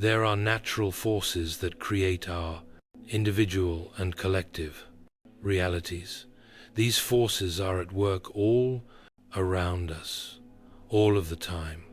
There are natural forces that create our individual and collective realities. These forces are at work all around us, all of the time,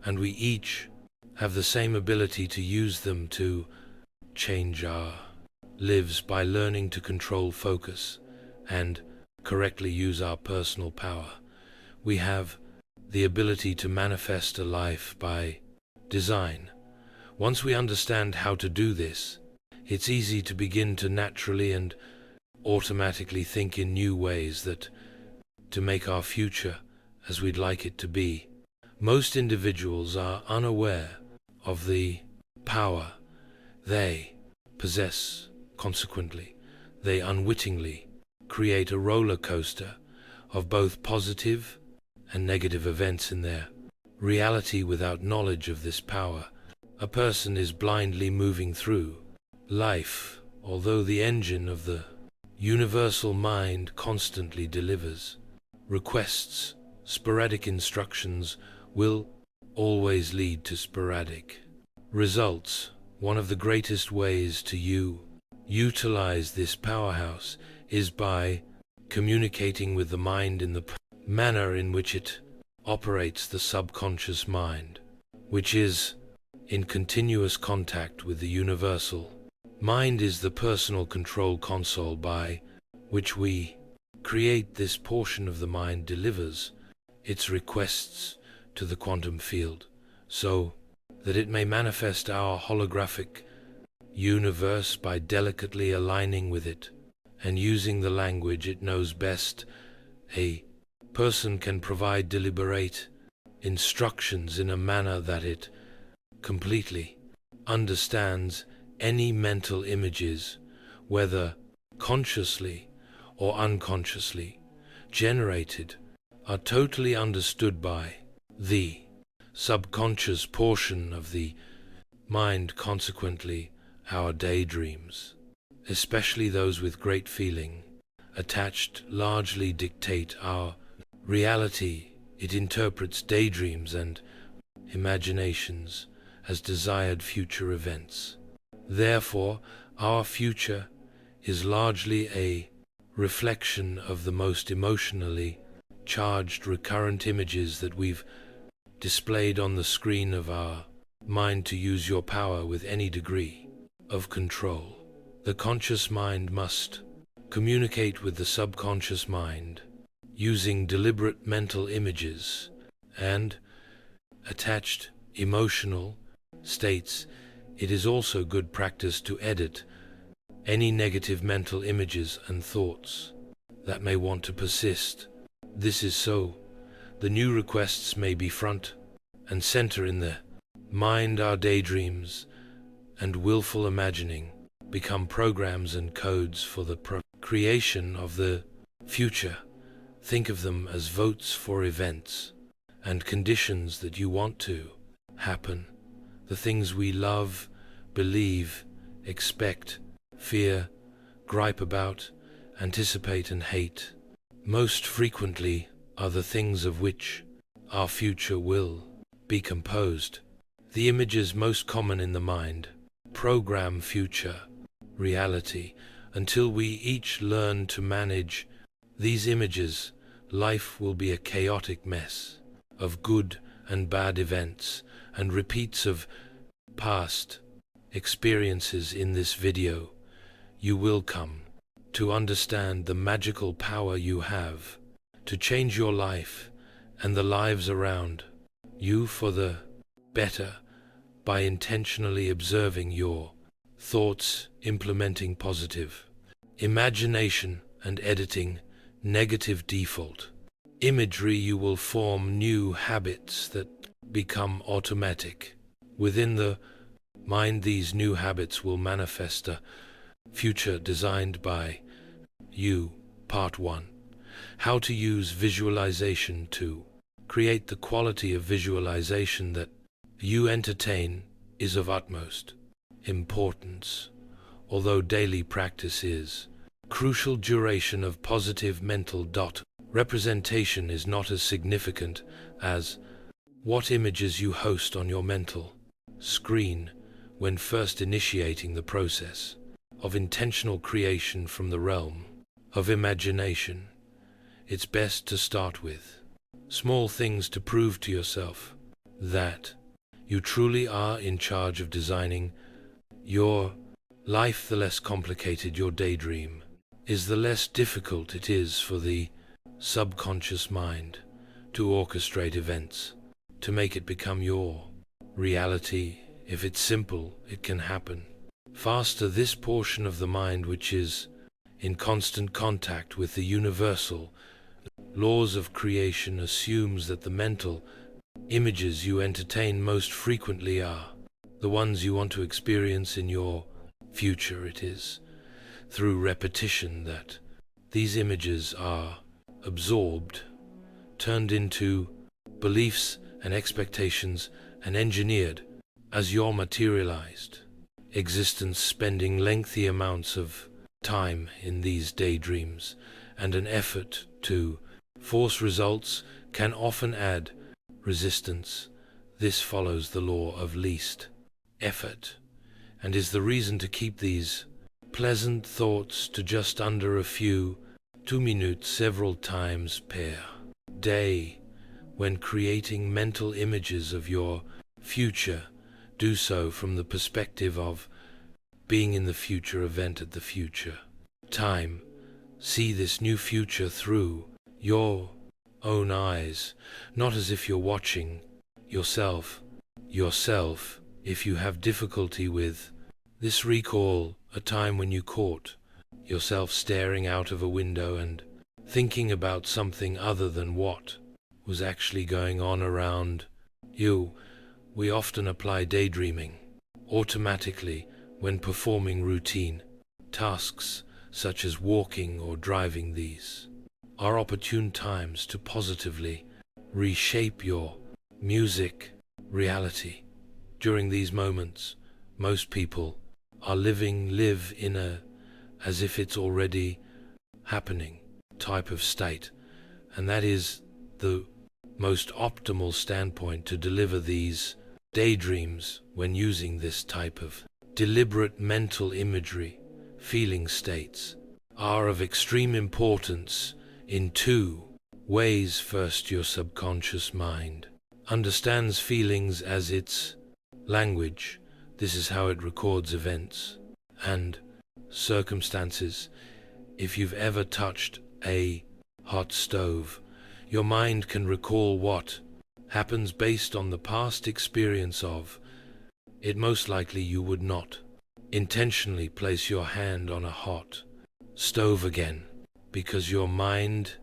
and we each have the same ability to use them to change our lives by learning to control focus and correctly use our personal power. We have the ability to manifest a life by design. Once we understand how to do this, it's easy to begin to naturally and automatically think in new ways to make our future as we'd like it to be. Most individuals are unaware of the power they possess. Consequently, they unwittingly create a roller coaster of both positive and negative events in their reality without knowledge of this power. A person is blindly moving through life, although the engine of the universal mind constantly delivers requests. Sporadic instructions will always lead to sporadic results. One of the greatest ways to utilize this powerhouse is by communicating with the mind in the manner in which it operates. The subconscious mind, which is in continuous contact with the universal mind, is the personal control console by which we create. This portion of the mind delivers its requests to the quantum field so that it may manifest our holographic universe by delicately aligning with it and using the language it knows best. A person can provide deliberate instructions in a manner that it completely understands. Any mental images, whether consciously or unconsciously generated, are totally understood by the subconscious portion of the mind. Consequently, our daydreams, especially those with great feeling attached, largely dictate our reality. It interprets daydreams and imaginations as desired future events. Therefore, our future is largely a reflection of the most emotionally charged recurrent images that we've displayed on the screen of our mind. To use your power with any degree of control, the conscious mind must communicate with the subconscious mind using deliberate mental images and attached emotional states. It is also good practice to edit any negative mental images and thoughts that may want to persist. This is so the new requests may be front and center in the mind. Our daydreams and willful imagining become programs and codes for the creation of the future. Think of them as votes for events and conditions that you want to happen. The things we love, believe, expect, fear, gripe about, anticipate and hate, most frequently are the things of which our future will be composed. The images most common in the mind program future reality. Until we each learn to manage these images, life will be a chaotic mess of good and bad events and repeats of past experiences. In this video, you will come to understand the magical power you have to change your life and the lives around you for the better by intentionally observing your thoughts, implementing positive imagination, and editing negative default imagery. You will form new habits that become automatic within the mind. These new habits will manifest a future designed by you. Part 1. How to use visualization to create. The quality of visualization that you entertain is of utmost importance. Although daily practice is crucial, duration of positive mental representation is not as significant as what images you host on your mental screen. when first initiating the process of intentional creation from the realm of imagination, it's best to start with small things to prove to yourself that you truly are in charge of designing your life. The less complicated your daydream is, the less difficult it is for the subconscious mind to orchestrate events, to make it become your reality. If it's simple, it can happen faster. This portion of the mind, which is in constant contact with the universal laws of creation, assumes that the mental images you entertain most frequently are the ones you want to experience in your future. It is through repetition that these images are absorbed, turned into beliefs and expectations, and engineered as your materialized existence. Spending lengthy amounts of time in these daydreams and an effort to force results can often add resistance. This follows the law of least effort and is the reason to keep these pleasant thoughts to just under a few 2 minutes several times per day. When creating mental images of your future, do so from the perspective of being in the future event at the future time. See this new future through your own eyes, not as if you're watching yourself. If you have difficulty with this, recall a time when you caught yourself staring out of a window and thinking about something other than what was actually going on around you. We often apply daydreaming automatically when performing routine tasks such as walking or driving. These are opportune times to positively reshape your music reality. During these moments, most people are live in a as if it's already happening type of state, and that is the most optimal standpoint to deliver these daydreams. When using this type of deliberate mental imagery, feeling states are of extreme importance in two ways. First, your subconscious mind understands feelings as its language. This is how it records events and circumstances. If you've ever touched a hot stove, your mind can recall what happens based on the past experience of it. Most likely you would not intentionally place your hand on a hot stove again because your mind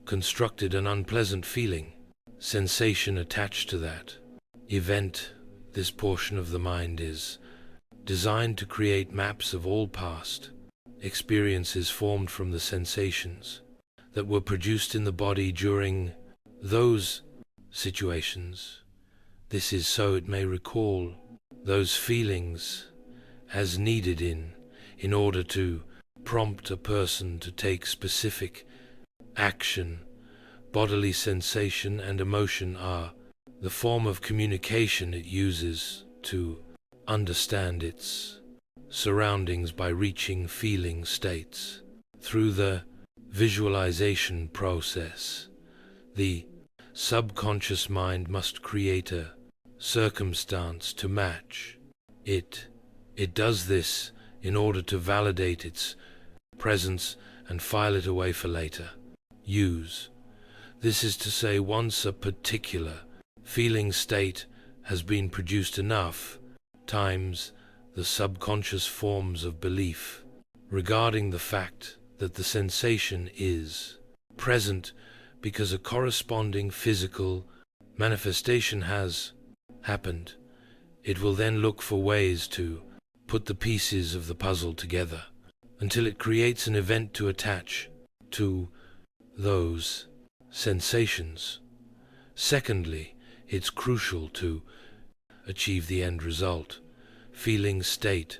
constructed an unpleasant feeling, sensation attached to that event. This portion of the mind is designed to create maps of all past experiences formed from the sensations that were produced in the body during those situations. This is so it may recall those feelings as needed in order to prompt a person to take specific action. Bodily sensation and emotion are the form of communication it uses to understand its surroundings by reaching feeling states. Through the visualization process, the subconscious mind must create a circumstance to match it. It does this in order to validate its presence and file it away for later use. This is to say, once a particular feeling state has been produced enough times, the subconscious forms of belief regarding the fact that the sensation is present because a corresponding physical manifestation has happened. It will then look for ways to put the pieces of the puzzle together until it creates an event to attach to those sensations. Secondly, it's crucial to achieve the end result, feeling state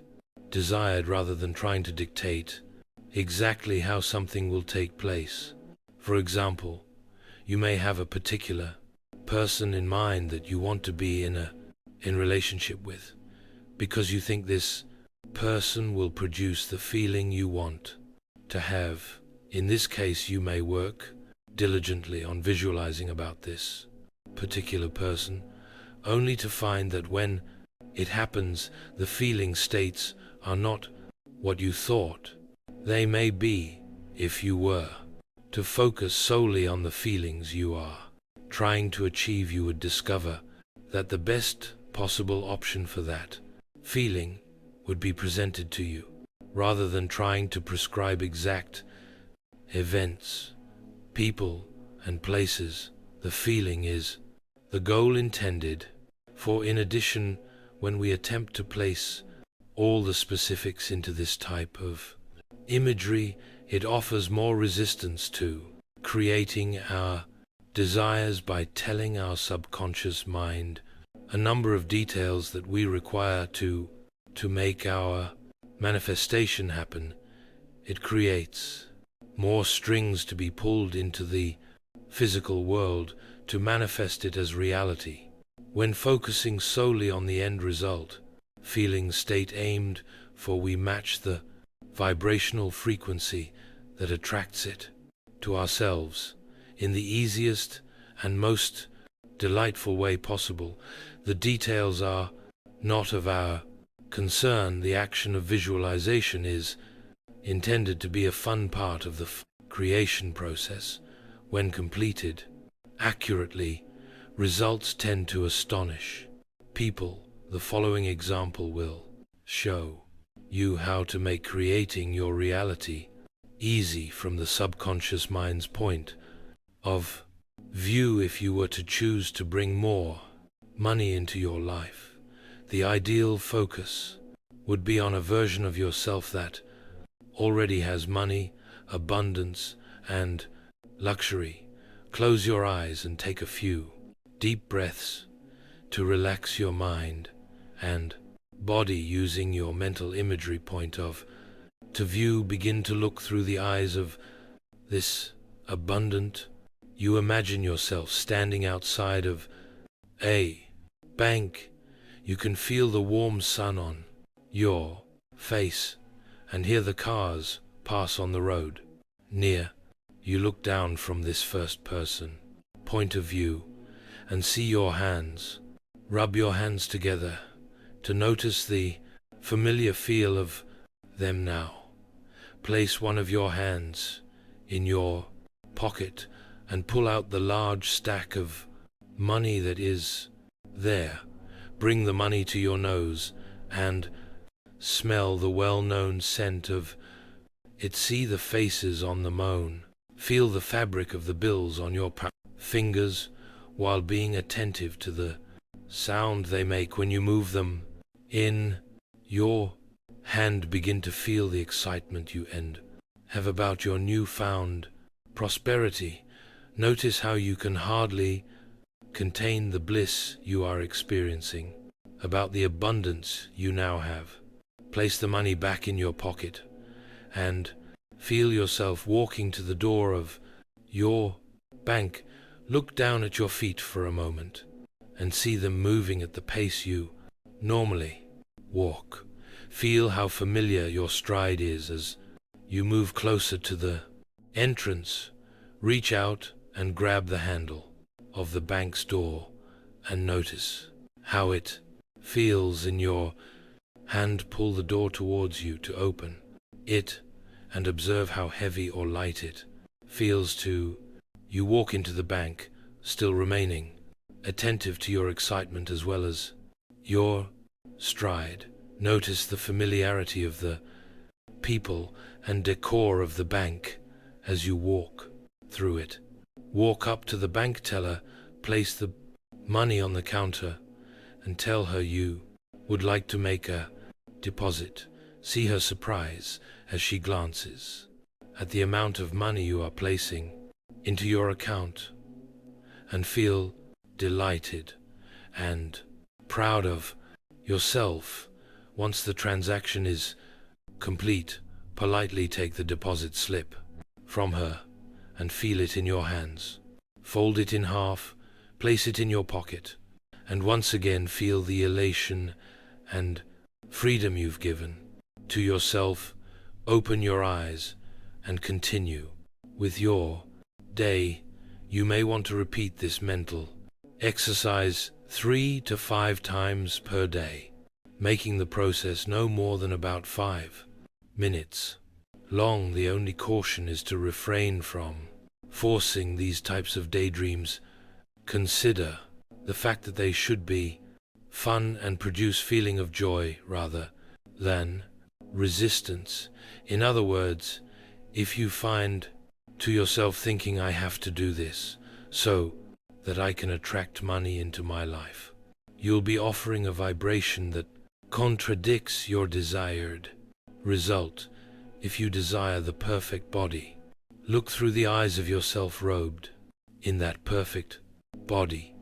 desired, rather than trying to dictate exactly how something will take place. For example, you may have a particular person in mind that you want to be in relationship with, because you think this person will produce the feeling you want to have. In this case, you may work diligently on visualizing about this particular person, only to find that when it happens, the feeling states are not what you thought they may be. If you were to focus solely on the feelings you are trying to achieve, you would discover that the best possible option for that feeling would be presented to you, rather than trying to prescribe exact events, people, and places. The feeling is the goal intended, for in addition, when we attempt to place all the specifics into this type of imagery, it offers more resistance to creating our desires by telling our subconscious mind a number of details that we require to make our manifestation happen. It creates more strings to be pulled into the physical world to manifest it as reality. When focusing solely on the end result, feeling state aimed for, we match the vibrational frequency that attracts it to ourselves in the easiest and most delightful way possible. The details are not of our concern. The action of visualization is intended to be a fun part of the creation process. When completed accurately, results tend to astonish people. The following example will show you how to make creating your reality easy from the subconscious mind's point of view. If you were to choose to bring more money into your life, the ideal focus would be on a version of yourself that already has money, abundance, and luxury. Close your eyes and take a few deep breaths to relax your mind and body. Using your mental imagery point of view, begin to look through the eyes of this abundant. You imagine yourself standing outside of a bank. You can feel the warm sun on your face and hear the cars pass on the road near. You look down from this first person point of view and see your hands. Rub your hands together to notice the familiar feel of them now. Place one of your hands in your pocket and pull out the large stack of money that is there. Bring the money to your nose and smell the well-known scent of it. See the faces on the moan. Feel the fabric of the bills on your fingers while being attentive to the sound they make when you move them in your hand. Begin to feel the excitement you have about your newfound prosperity. Notice how you can hardly contain the bliss you are experiencing about the abundance you now have. Place the money back in your pocket and feel yourself walking to the door of your bank. Look down at your feet for a moment and see them moving at the pace you normally walk. Feel how familiar your stride is as you move closer to the entrance. Reach out and grab the handle of the bank's door and notice how it feels in your hand. Pull the door towards you to open it and observe how heavy or light it feels to you. Walk into the bank, still remaining attentive to your excitement as well as your stride. Notice the familiarity of the people and decor of the bank as you walk through it. Walk up to the bank teller, place the money on the counter, and tell her you would like to make a deposit. See her surprise as she glances at the amount of money you are placing into your account, and feel delighted and proud of yourself. Once the transaction is complete, politely take the deposit slip from her and feel it in your hands. Fold it in half, place it in your pocket, and once again feel the elation and freedom you've given to yourself. Open your eyes and continue with your day. You may want to repeat this mental exercise 3 to 5 times per day, making the process no more than about 5 minutes long. The only caution is to refrain from forcing these types of daydreams. Consider the fact that they should be fun and produce feeling of joy rather than resistance. In other words, if you find to yourself thinking, I have to do this so that I can attract money into my life, you'll be offering a vibration that contradicts your desired result. If you desire the perfect body, look through the eyes of yourself robed in that perfect body.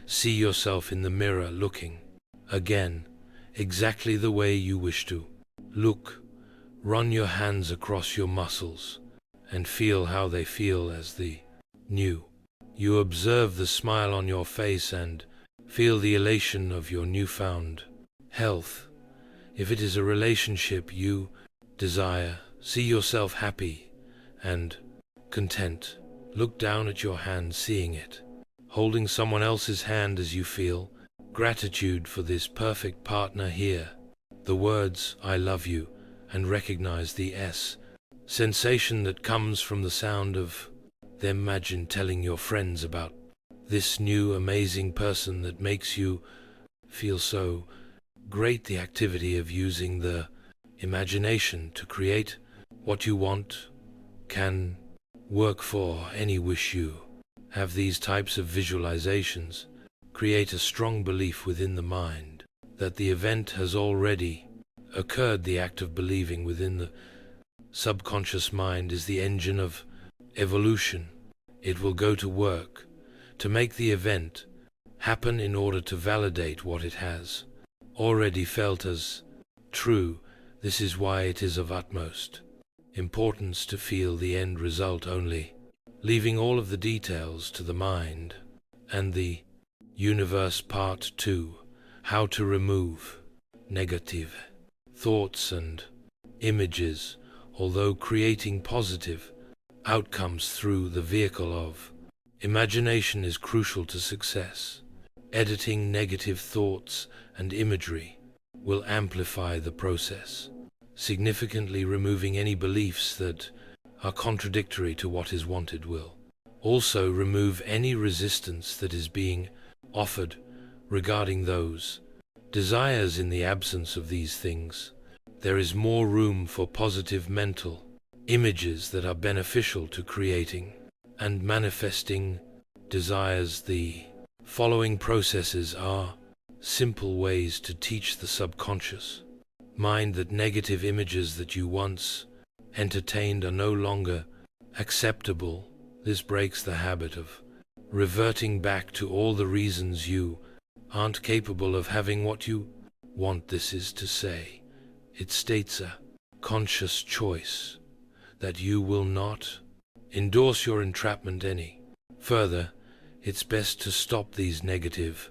See yourself in the mirror looking again exactly the way you wish to look. Run your hands across your muscles and feel how they feel as the new. You observe the smile on your face and feel the elation of your newfound health. If it is a relationship you desire, see yourself happy and content. Look down at your hand, seeing it holding someone else's hand as you feel gratitude for this perfect partner. Hear the words, I love you, and recognize the sensation that comes from the sound of them. Imagine telling your friends about this new amazing person that makes you feel so great. The activity of using the imagination to create what you want can work for any wish you have. These types of visualizations create a strong belief within the mind that the event has already occurred. The act of believing within the subconscious mind is the engine of evolution. It will go to work to make the event happen in order to validate what it has already felt as true. This is why it is of utmost importance to feel the end result only, leaving all of the details to the mind and the universe. Part 2: How to remove negative thoughts and images. Although creating positive outcomes through the vehicle of imagination is crucial to success, editing negative thoughts and imagery will amplify the process, significantly removing any beliefs that are contradictory to what is wanted. Will also remove any resistance that is being offered regarding those desires. In the absence of these things, there is more room for positive mental images that are beneficial to creating and manifesting desires. The following processes are simple ways to teach the subconscious mind that negative images that you once entertained are no longer acceptable. This breaks the habit of reverting back to all the reasons you aren't capable of having what you want. This is to say, it states a conscious choice that you will not endorse your entrapment any further. It's best to stop these negative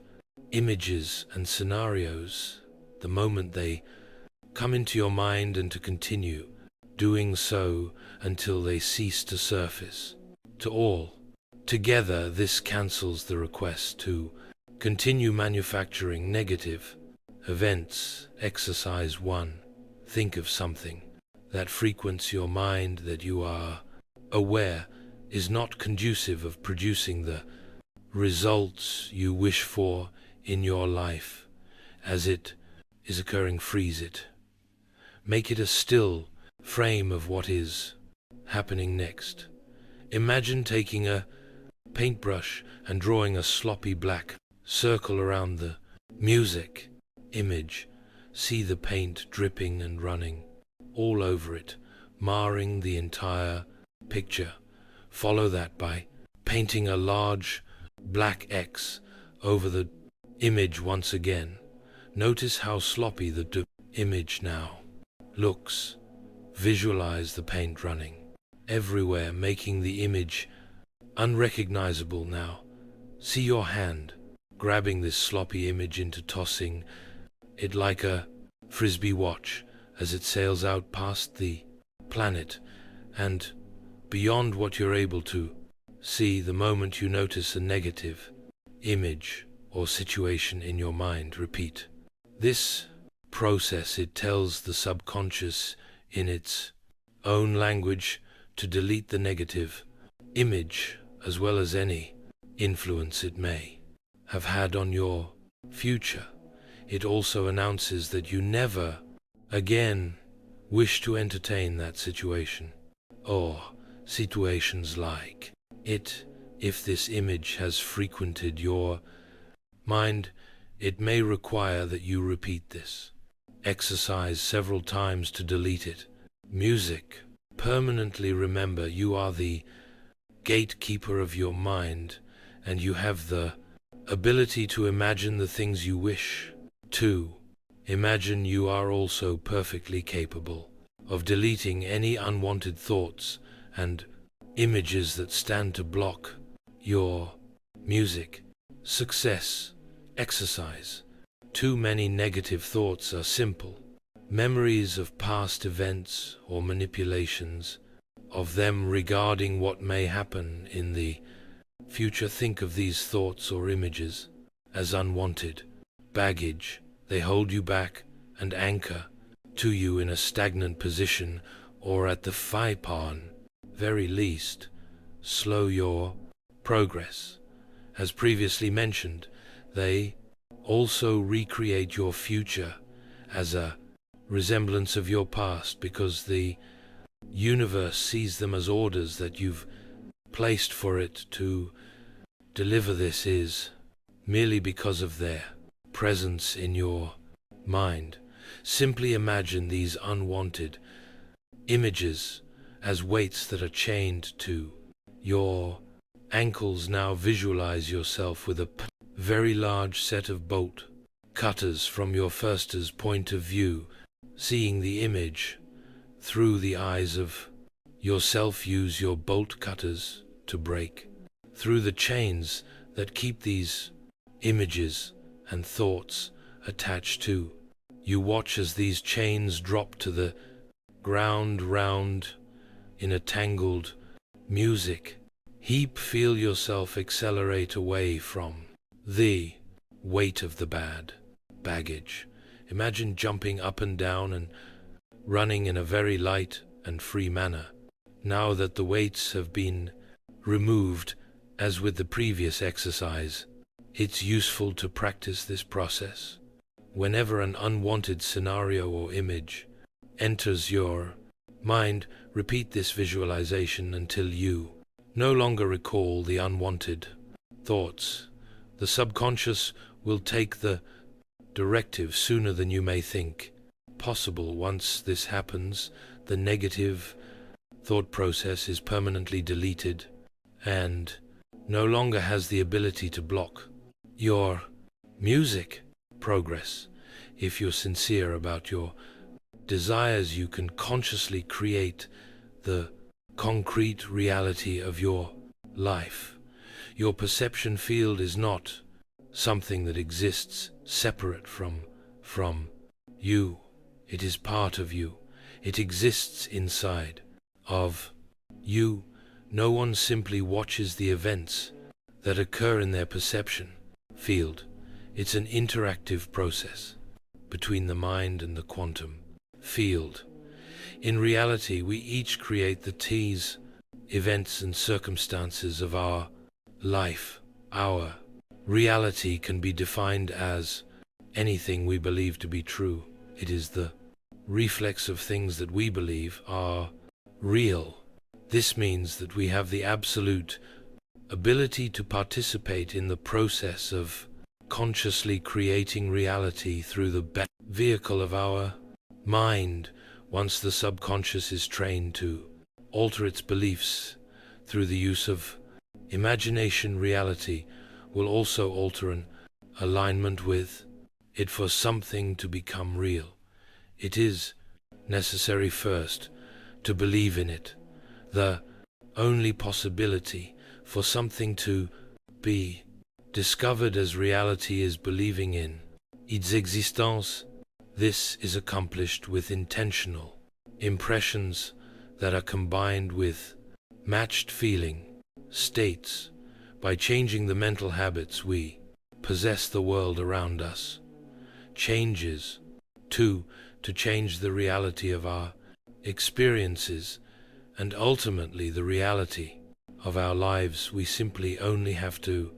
images and scenarios the moment they come into your mind, and to continue doing so until they cease to surface to all. Together, this cancels the request to continue manufacturing negative events. Exercise 1: Think of something that frequents your mind that you are aware is not conducive of producing the results you wish for in your life. As it is occurring, freeze it. Make it a still frame of what is happening next. Imagine taking a paintbrush and drawing a sloppy black circle around the music image. See the paint dripping and running all over it, marring the entire picture. Follow that by painting a large black X over the image once again. Notice how sloppy the image now looks. Visualize the paint running everywhere, making the image unrecognizable. Now, see your hand grabbing this sloppy image into tossing it like a frisbee watch as it sails out past the planet and beyond what you're able to see the moment you notice a negative image or situation in your mind. Repeat this process. It tells the subconscious in its own language to delete the negative image as well as any influence it may have had on your future. It also announces that you never again wish to entertain that situation or situations like it. If this image has frequented your mind, it may require that you repeat this exercise several times to delete it. Music. Permanently remember you are the gatekeeper of your mind and you have the ability to imagine the things you wish to imagine. You are also perfectly capable of deleting any unwanted thoughts and images that stand to block your music success. Exercise. Too many negative thoughts are simple memories of past events or manipulations of them regarding what may happen in the future. Think of these thoughts or images as unwanted baggage. They hold you back and anchor to you in a stagnant position, or at the very least, slow your progress. As previously mentioned, they also recreate your future as a resemblance of your past because the universe sees them as orders that you've placed for it to deliver. This is merely because of their presence in your mind. Simply imagine these unwanted images as weights that are chained to your ankles. Now visualize yourself with a very large set of bolt cutters from your first's point of view, seeing the image through the eyes of yourself. Use your bolt cutters to break through the chains that keep these images and thoughts attached to you. Watch as these chains drop to the ground round in a tangled music heap. Feel yourself accelerate away from the weight of the baggage. Imagine jumping up and down and running in a very light and free manner. Now that the weights have been removed, as with the previous exercise, it's useful to practice this process. Whenever an unwanted scenario or image enters your mind, repeat this visualization until you no longer recall the unwanted thoughts. The subconscious will take the directive sooner than you may think possible. Once this happens, the negative thought process is permanently deleted and no longer has the ability to block your music progress. If you're sincere about your desires, you can consciously create the concrete reality of your life. Your perception field is not something that exists separate from you. It is part of you. It exists inside of you. No one simply watches the events that occur in their perception field. It's an interactive process between the mind and the quantum field. In reality, we each create the events and circumstances of our life. Our reality can be defined as anything we believe to be true. It is the reflex of things that we believe are real. This means that we have the absolute ability to participate in the process of consciously creating reality through the vehicle of our mind. Once the subconscious is trained to alter its beliefs through the use of imagination, reality will also alter an alignment with it. For something to become real, it is necessary first to believe in it. The only possibility for something to be discovered as reality is believing in its existence. This is accomplished with intentional impressions that are combined with matched feeling states. By changing the mental habits we possess, the world around us changes. 2. To change the reality of our experiences and ultimately the reality of our lives, we simply only have to